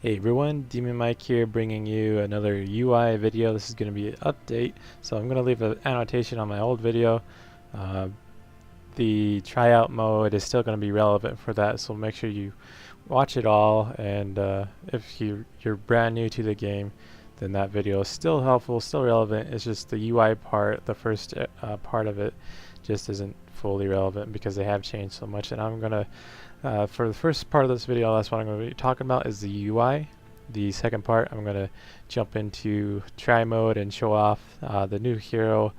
Hey everyone, Demon Mike here bringing you another UI video. This is going to be an update, so I'm going to leave an annotation on my old video. Uh, the tryout mode is still going to be relevant for that, so make sure you watch it all, and if you're brand new to the game, then that video is still helpful, still relevant. It's just the UI part, the first part of it, just isn't fully relevant because they have changed so much. And I'm going to for the first part of this video, that's what I'm going to be talking about is the UI. The second part, I'm going to jump into try mode and show off the new hero,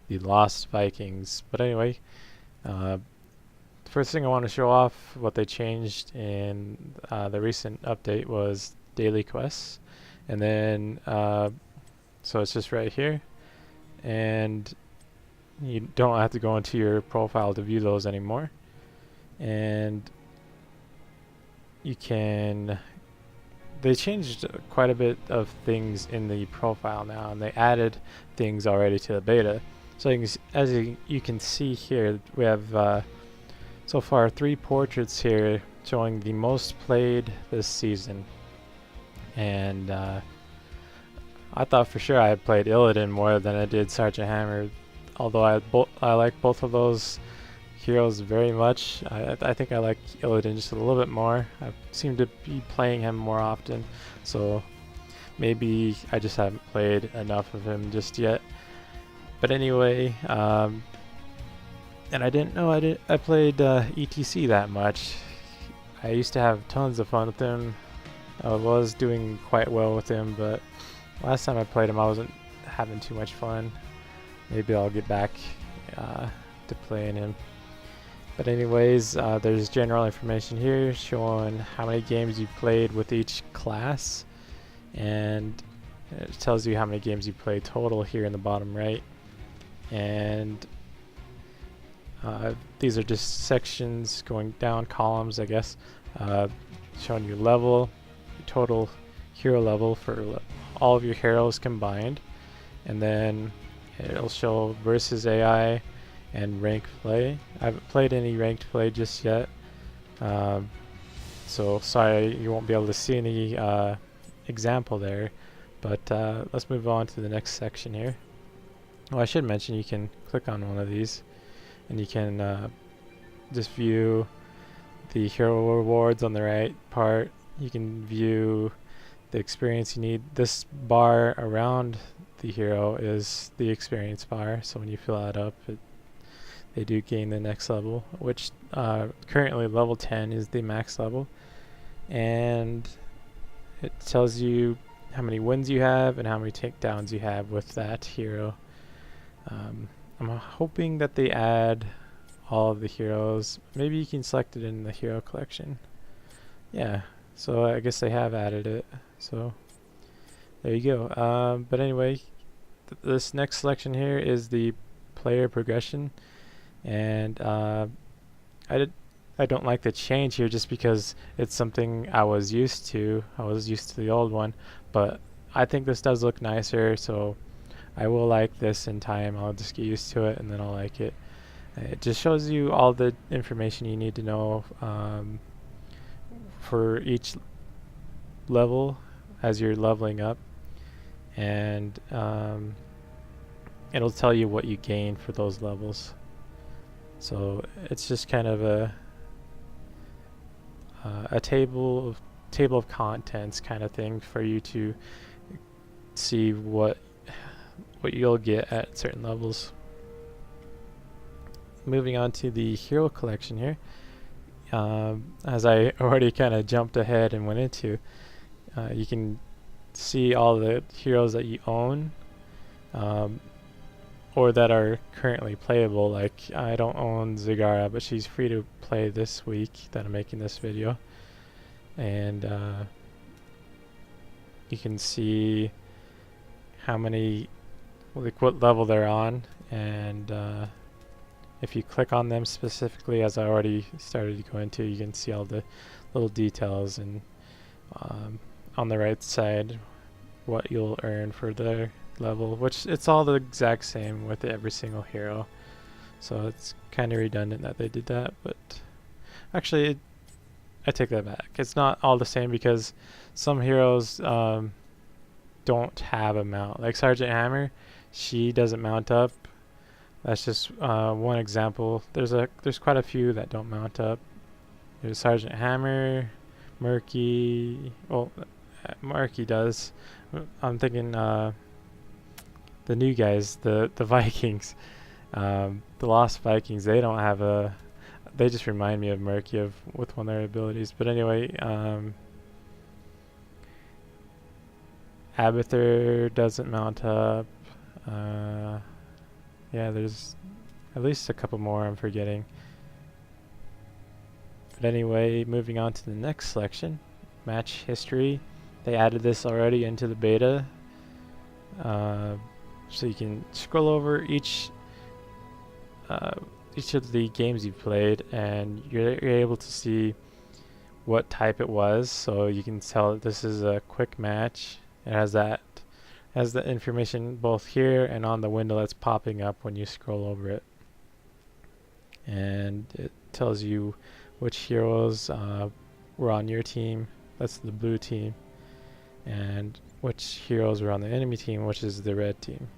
the Lost Vikings. But anyway, first thing I want to show off what they changed in the recent update was daily quests. And then, so it's just right here. And you don't have to go into your profile to view those anymore. And you can, they changed quite a bit of things in the profile now, and they added things already to the beta. So as you can see here, we have so far 3 portraits here showing the most played this season. And I thought for sure I had played Illidan more than I did Sergeant Hammer, although I like both of those heroes very much. I think I like Illidan just a little bit more. I seem to be playing him more often, so maybe I just haven't played enough of him just yet. But anyway, and I didn't know I played ETC that much. I used to have tons of fun with him. I was doing quite well with him, but last time I played him I wasn't having too much fun. Maybe I'll get back to playing him. But anyways, there's general information here showing how many games you've played with each class, and it tells you how many games you played total here in the bottom right. And these are just sections going down, columns I guess, showing your level, your total hero level for all of your heroes combined, and then it'll show versus AI and ranked play. I haven't played any ranked play just yet, so sorry you won't be able to see any example there, but let's move on to the next section here. Well, I should mention you can click on one of these and you can just view the hero rewards on the right part. You can view the experience you need. This bar around the hero is the experience bar, so when you fill that up, they do gain the next level, which currently level 10 is the max level, and it tells you how many wins you have and how many takedowns you have with that hero. I'm hoping that they add all of the heroes. Maybe you can select it in the hero collection. Yeah, so I guess they have added it, so there you go. But anyway, this next selection here is the player progression. And I don't like the change here just because it's something I was used to. I was used to the old one, but I think this does look nicer, so I will like this in time. I'll just get used to it and then I'll like it. It just shows you all the information you need to know for each level as you're leveling up, and it'll tell you what you gain for those levels. So it's just kind of a table of contents kind of thing for you to see what you'll get at certain levels. Moving on to the hero collection here, as I already kind of jumped ahead and went into, you can see all the heroes that you own, or that are currently playable. Like, I don't own Zagara, but she's free to play this week that I'm making this video. And you can see how many, like what level they're on, and if you click on them specifically, as I already started to go into, you can see all the little details, and on the right side what you'll earn for their level, which it's all the exact same with every single hero, so it's kind of redundant that they did that. But actually I take that back. It's not all the same because some heroes don't have a mount. Like Sergeant Hammer, she doesn't mount up. That's just one example. There's quite a few that don't mount up. There's Sergeant Hammer, Murky. Well, Murky does. I'm thinking the new guys, the Vikings, the Lost Vikings. They don't have a. They just remind me of Murky with one of their abilities. But anyway, Abathur doesn't mount up. Yeah, there's at least a couple more I'm forgetting. But anyway, moving on to the next selection, match history. They added this already into the beta. So you can scroll over each of the games you've played, and you're able to see what type it was. So you can tell that this is a quick match. It has the information both here and on the window that's popping up when you scroll over it, and it tells you which heroes were on your team. That's the blue team, and which heroes were on the enemy team, which is the red team.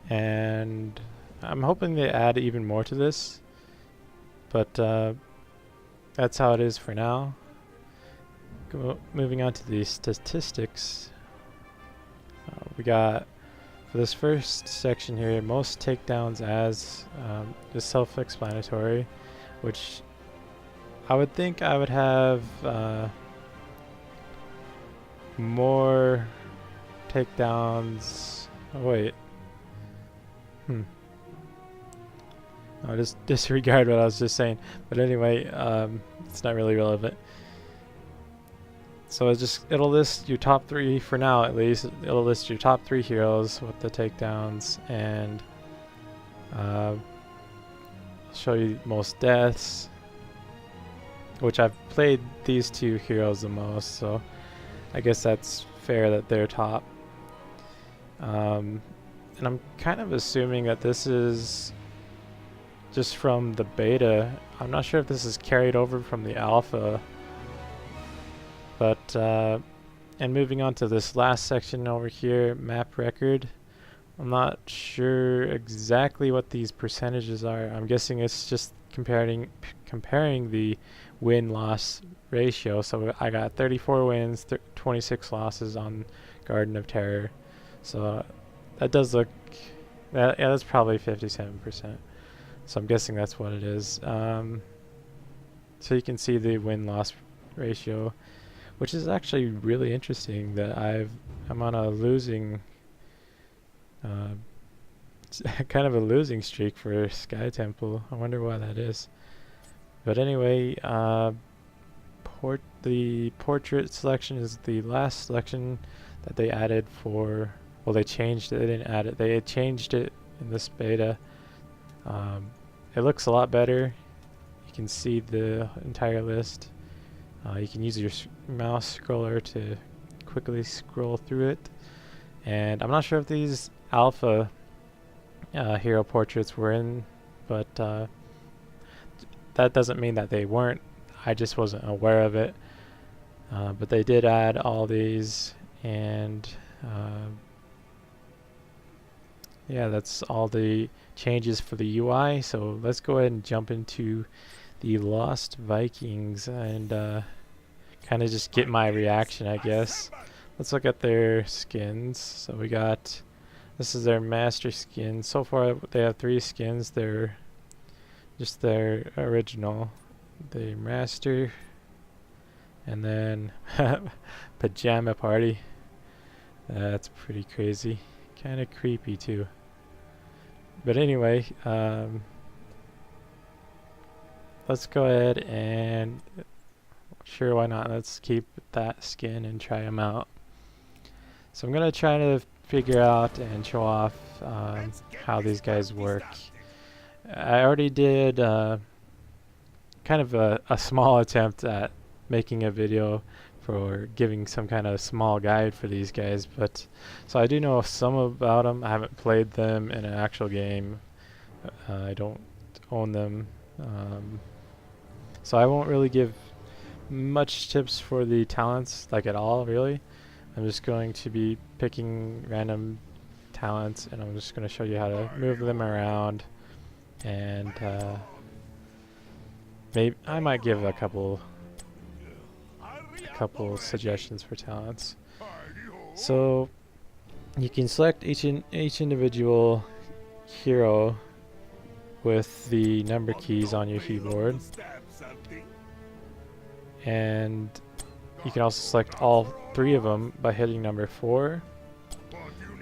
And I'm hoping they add even more to this, but that's how it is for now. Moving on to the statistics, we got for this first section here, most takedowns as is self-explanatory, which I would think I would have more takedowns. Oh wait. I'll just disregard what I was just saying. But anyway, it's not really relevant. So it'll list your top 3 for now, at least. It'll list your top 3 heroes with the takedowns, and show you most deaths, which I've played these 2 heroes the most, so I guess that's fair that they're top. And I'm kind of assuming that this is just from the beta. I'm not sure if this is carried over from the alpha. But, and moving on to this last section over here, map record. I'm not sure exactly what these percentages are. I'm guessing it's just comparing the win-loss ratio. So I got 34 wins, 26 losses on Garden of Terror. So that does look, yeah, that's probably 57%. So I'm guessing that's what it is. So you can see the win-loss ratio, which is actually really interesting that I'm on a losing, kind of a losing streak for Sky Temple. I wonder why that is. But anyway, the portrait selection is the last selection that they added for, well, they changed it. They didn't add it. They had changed it in this beta. It looks a lot better. You can see the entire list. You can use your mouse scroller to quickly scroll through it. And I'm not sure if these alpha hero portraits were in, but that doesn't mean that they weren't. I just wasn't aware of it. But they did add all these, and yeah, that's all the changes for the UI. So let's go ahead and jump into the Lost Vikings and kind of just get my reaction, I guess. Let's look at their skins. So we got, this is their master skin. So far they have 3 skins. They're just their original, the master, and then pajama party. That's pretty crazy, kind of creepy too. But anyway, let's go ahead and, sure, why not? Let's keep that skin and try them out. So I'm gonna try to figure out and show off how these guys work. I already did kind of a small attempt at making a video for giving some kind of small guide for these guys, but so I do know some about them. I haven't played them in an actual game. I don't own them. So I won't really give much tips for the talents, like at all, really. I'm just going to be picking random talents, and I'm just going to show you how to move them around, and maybe I might give a couple suggestions for talents. So you can select each individual hero with the number keys on your keyboard, and you can also select all 3 of them by hitting number 4,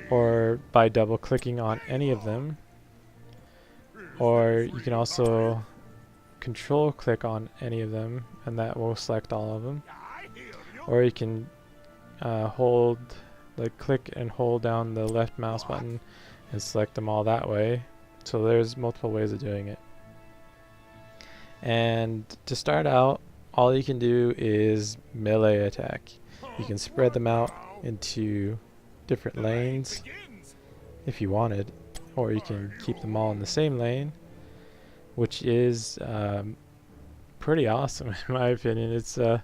or by double clicking on any of them, or you can also control click on any of them and that will select all of them, or you can click and hold down the left mouse button and select them all that way. So there's multiple ways of doing it. And to start out, all you can do is melee attack. You can spread them out into different lanes if you wanted, or you can keep them all in the same lane, which is pretty awesome in my opinion. It's a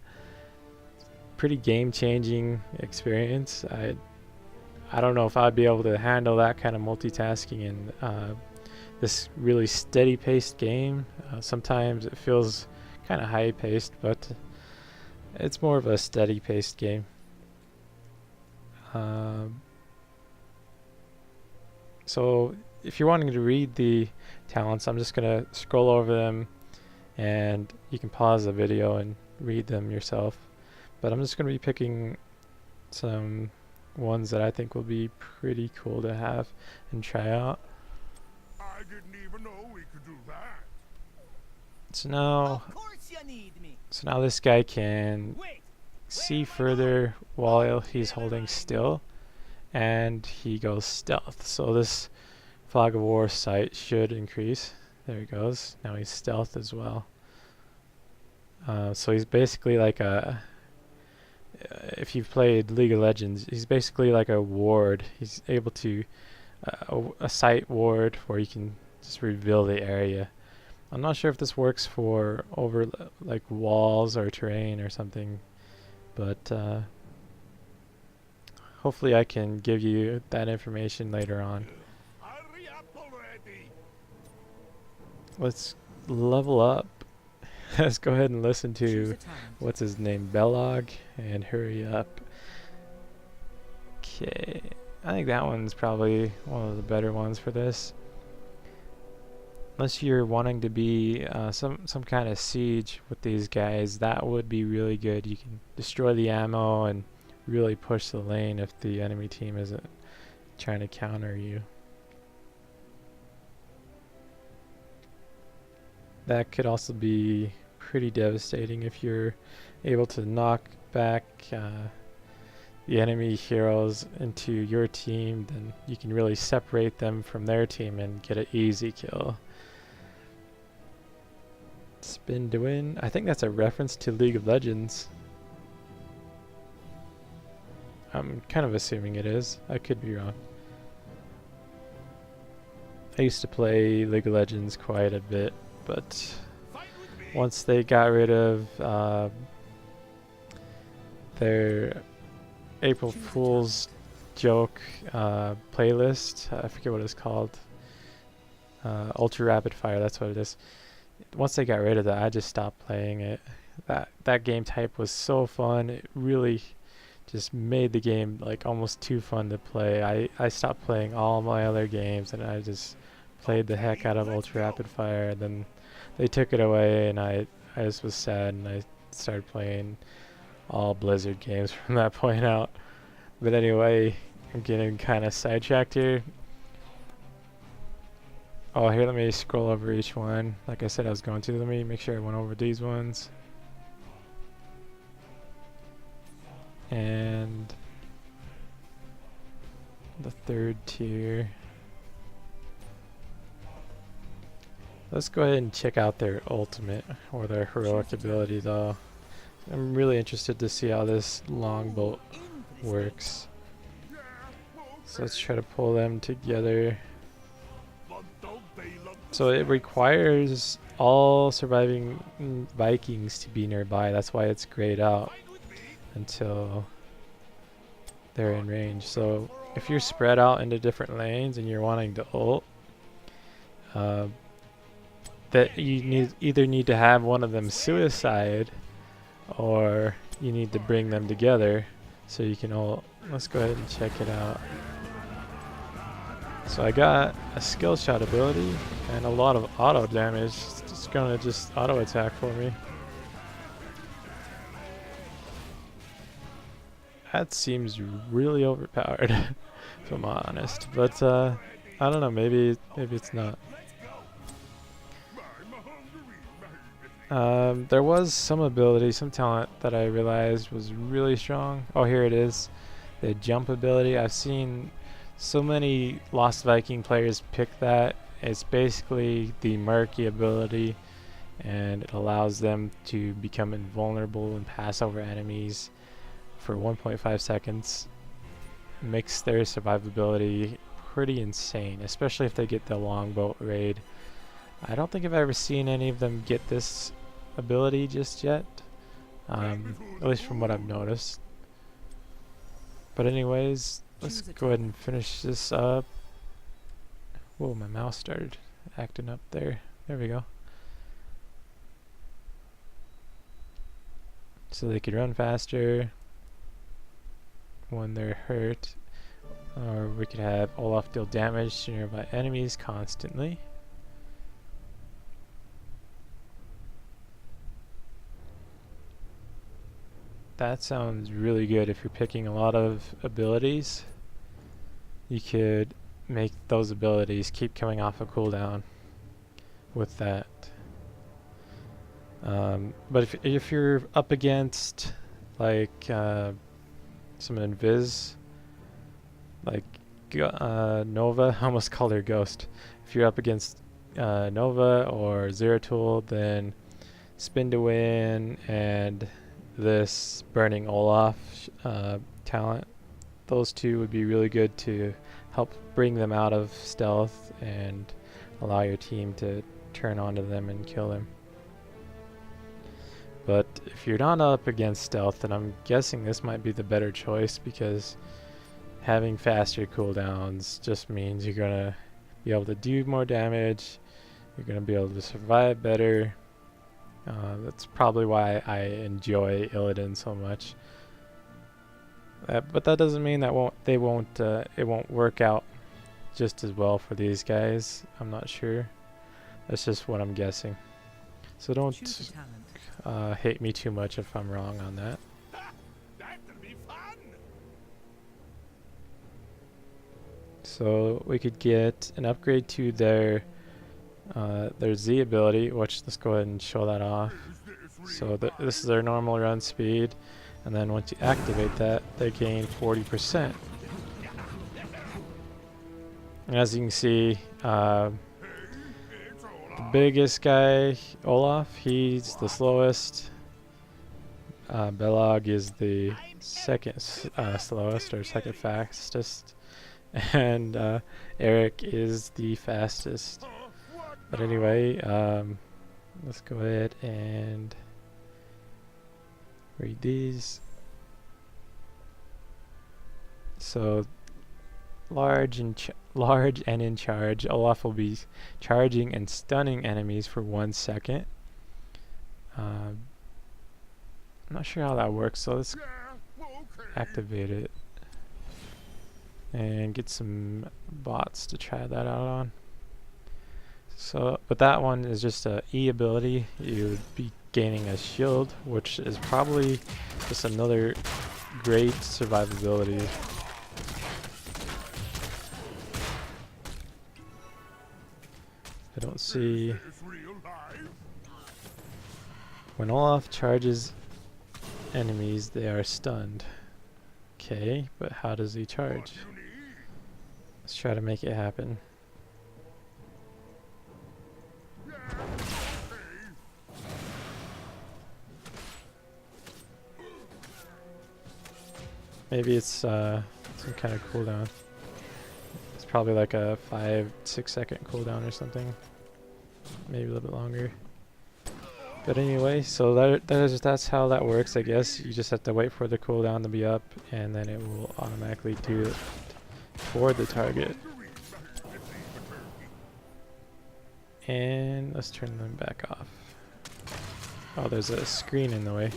pretty game-changing experience. I don't know if I'd be able to handle that kind of multitasking in this really steady-paced game. Sometimes it feels kind of high-paced, but it's more of a steady-paced game. So if you're wanting to read the talents, I'm just going to scroll over them, and you can pause the video and read them yourself. But I'm just going to be picking some ones that I think will be pretty cool to have and try out. I didn't even know we could do that. So now this guy can see further while he's holding still, and he goes stealth. So this fog of war sight should increase. There he goes. Now he's stealth as well. So he's basically like a, if you've played League of Legends, he's basically like a ward. He's able to a sight ward where you can just reveal the area. I'm not sure if this works for over like walls or terrain or something, but hopefully I can give you that information later on. Hurry up already. Let's level up. Let's go ahead and listen to what's his name, Belog, and hurry up. Okay, I think that one's probably one of the better ones for this. Unless you're wanting to be some kind of siege with these guys, that would be really good. You can destroy the ammo and really push the lane if the enemy team isn't trying to counter you. That could also be pretty devastating if you're able to knock back the enemy heroes into your team. Then you can really separate them from their team and get an easy kill. Spin to win. I think that's a reference to League of Legends. I'm kind of assuming it is. I could be wrong. I used to play League of Legends quite a bit, but once they got rid of their April Fool's joke playlist, I forget what it's called, Ultra Rapid Fire, that's what it is. Once they got rid of that, I just stopped playing it. That game type was so fun. It really just made the game like almost too fun to play. I stopped playing all my other games and I just played the heck out of Ultra Rapid Fire. And then they took it away and I just was sad, and I started playing all Blizzard games from that point out. But anyway, I'm getting kind of sidetracked here. Oh, here, let me scroll over each one. Like I said I was going to. Let me make sure I went over these ones. And the third tier. Let's go ahead and check out their ultimate, or their heroic ability though. I'm really interested to see how this longbow works. So let's try to pull them together. So it requires all surviving Vikings to be nearby. That's why it's grayed out until they're in range. So if you're spread out into different lanes and you're wanting to ult, that you either need to have one of them suicide, or you need to bring them together so you can ult. Let's go ahead and check it out. So I got a skill shot ability and a lot of auto damage. It's gonna just auto attack for me. That seems really overpowered, if I'm honest. But I don't know. Maybe it's not. There was some ability, some talent that I realized was really strong. Oh, here it is. The jump ability. I've seen so many Lost Viking players pick that. It's basically the murky ability, and it allows them to become invulnerable and pass over enemies for 1.5 seconds. Makes their survivability pretty insane, especially if they get the longboat raid. I don't think I've ever seen any of them get this ability just yet, at least from what I've noticed. But anyways, let's go ahead and finish this up. Whoa, my mouse started acting up there. There we go. So they could run faster when they're hurt, or we could have Olaf deal damage to nearby enemies constantly. That sounds really good. If you're picking a lot of abilities, you could make those abilities keep coming off a cooldown with that. But if you're up against like some invis, like Nova, I almost called her Ghost. If you're up against Nova or Zeratul, then Spin to Win and this Burning Olaf talent, those two would be really good to help bring them out of stealth and allow your team to turn onto them and kill them. But if you're not up against stealth, then I'm guessing this might be the better choice, because having faster cooldowns just means you're gonna be able to do more damage, you're gonna be able to survive better. That's probably why I enjoy Illidan so much. But that doesn't mean that it won't work out just as well for these guys. I'm not sure. That's just what I'm guessing. So don't hate me too much if I'm wrong on that. That'll be fun. So we could get an upgrade to their Z ability, which let's go ahead and show that off. So this is their normal run speed, and then once you activate that, they gain 40%. And as you can see, the biggest guy, Olaf, he's the slowest. Belog is the second slowest, or second fastest, and Eric is the fastest. But anyway, let's go ahead and read these. So large and in charge, Olaf will be charging and stunning enemies for 1 second. I'm not sure how that works, so let's activate it and get some bots to try that out on. So, but that one is just a E ability. You would be gaining a shield, which is probably just another great survivability. I don't see. When Olaf charges enemies, they are stunned. Okay, but how does he charge? Let's try to make it happen. Maybe it's some kind of cooldown. It's probably like a 5-6 second cooldown or something. Maybe a little bit longer. But anyway, so that's how that works, I guess. You just have to wait for the cooldown to be up, and then it will automatically do it for the target. And let's turn them back off. Oh, there's a screen in the way.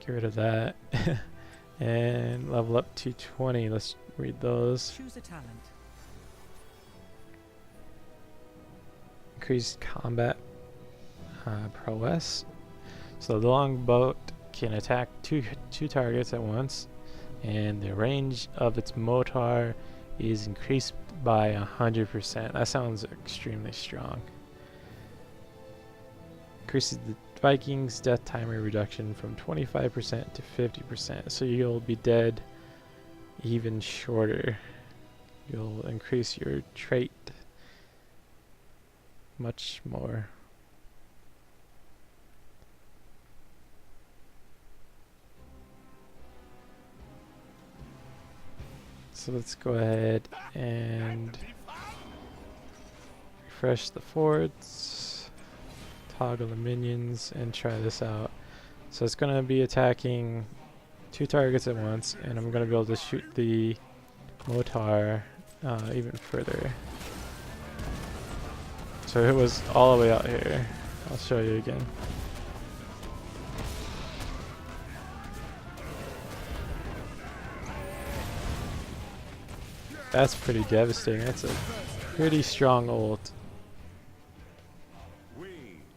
Get rid of that. And level up to 20. Let's read those. Choose a talent. Increased combat prowess. So the longbow can attack two targets at once, and the range of its mortar is increased by 100%. That sounds extremely strong. Increases the Vikings' death timer reduction from 25% to 50%, so you'll be dead even shorter. You'll increase your trait much more. So let's go ahead and refresh the forts, toggle the minions, and try this out. So it's going to be attacking two targets at once, and I'm going to be able to shoot the mortar even further. So it was all the way out here. I'll show you again. That's pretty devastating. That's a pretty strong ult.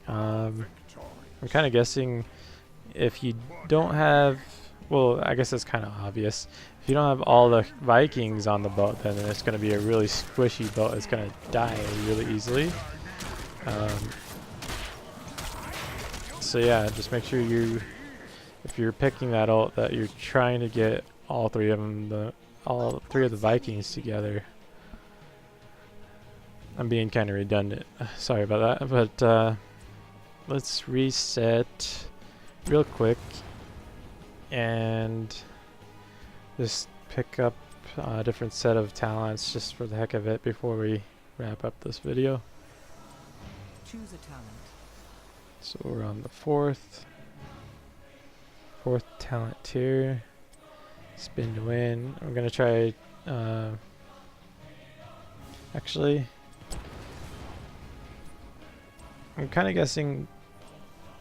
I'm kind of guessing if you don't have, well, I guess it's kind of obvious. If you don't have all the Vikings on the boat, then it's going to be a really squishy boat. It's going to die really easily. So yeah, just make sure if you're picking that ult, that you're trying to get all three of them, all three of the Vikings together. I'm being kind of redundant. Sorry about that, but let's reset real quick and just pick up a different set of talents just for the heck of it before we wrap up this video. Choose a talent. So we're on the fourth talent tier. Spin to win. I'm gonna try. Actually, I'm kind of guessing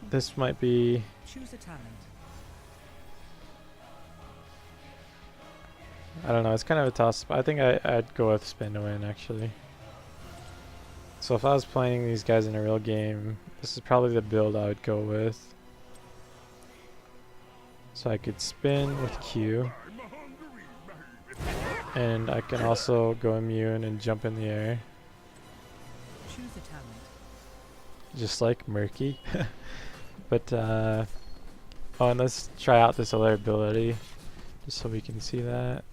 this might be. Choose a talent. I don't know. It's kind of a toss. I think I'd go with spin to win actually. So if I was playing these guys in a real game, this is probably the build I would go with. So I could spin with Q, and I can also go immune and jump in the air, Choose a talent. just like Murky. But oh, and let's try out this other ability, just so we can see that.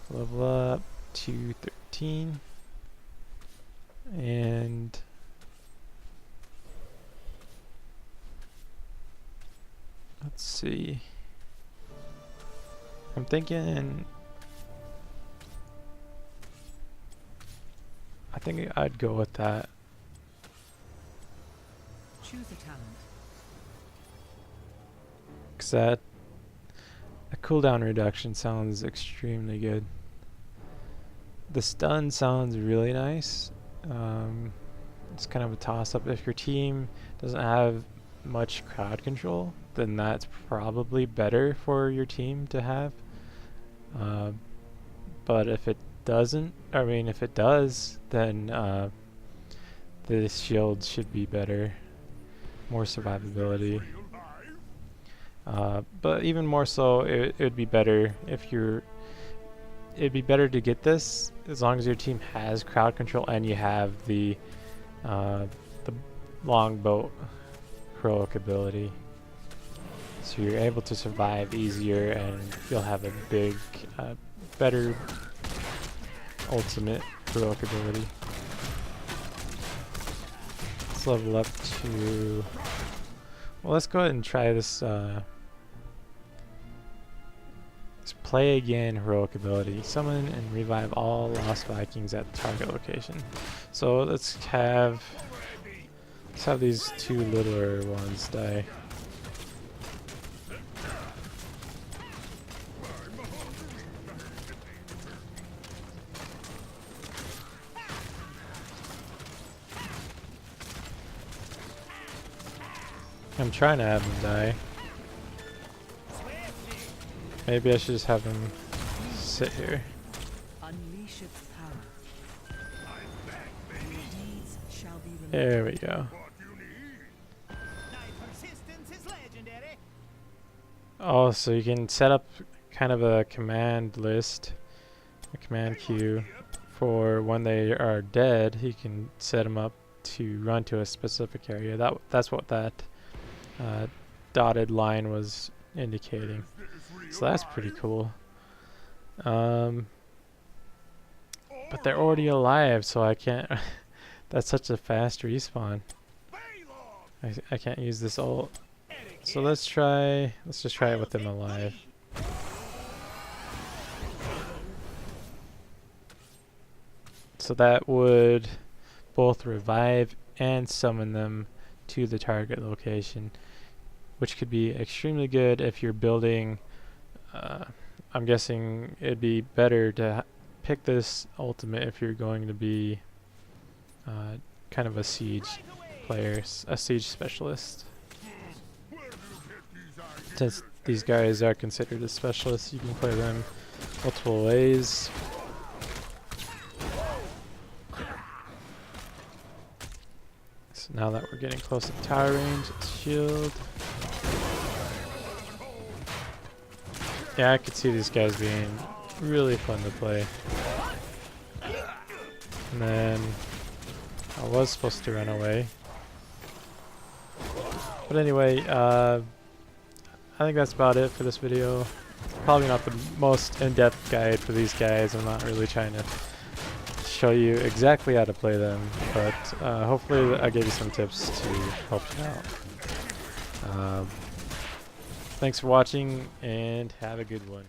Level up to 13, and let's see. I'm thinking. I think I'd go with that. Choose a talent. Cause that a cooldown reduction sounds extremely good. The stun sounds really nice. It's kind of a toss-up. If your team doesn't have much crowd control, then that's probably better for your team to have. But if it doesn't, I mean, if it does, then the shield should be better, more survivability. But even more so, it would be better if it'd be better to get this as long as your team has crowd control and you have the longboat heroic ability. So you're able to survive easier and you'll have a big, better ultimate heroic ability. Let's level up to... Well, let's go ahead and try this. Let's play again heroic ability. Summon and revive all Lost Vikings at the target location. So let's have Let's have these two littler ones die. I'm trying to have him die. Maybe I should just have him sit here. Unleash its power. Your deeds shall be remembered. There we go. What you need? My persistence is legendary. Oh, so you can set up kind of a command list, a command queue for when they are dead. You can set them up to run to a specific area. That's what that dotted line was indicating. So that's pretty cool. But they're already alive, so I can't. That's such a fast respawn. I can't use this ult. So let's just try it with them alive. So that would both revive and summon them to the target location, which could be extremely good if you're building. I'm guessing it'd be better to pick this ultimate if you're going to be kind of a siege player, a siege specialist. Since these guys are considered as specialists, you can play them multiple ways. So now that we're getting close to tower range, shield. Yeah, I could see these guys being really fun to play. And then I was supposed to run away. But anyway, I think that's about it for this video. Probably not the most in-depth guide for these guys. I'm not really trying to show you exactly how to play them, but hopefully I gave you some tips to help you out. Thanks for watching and have a good one.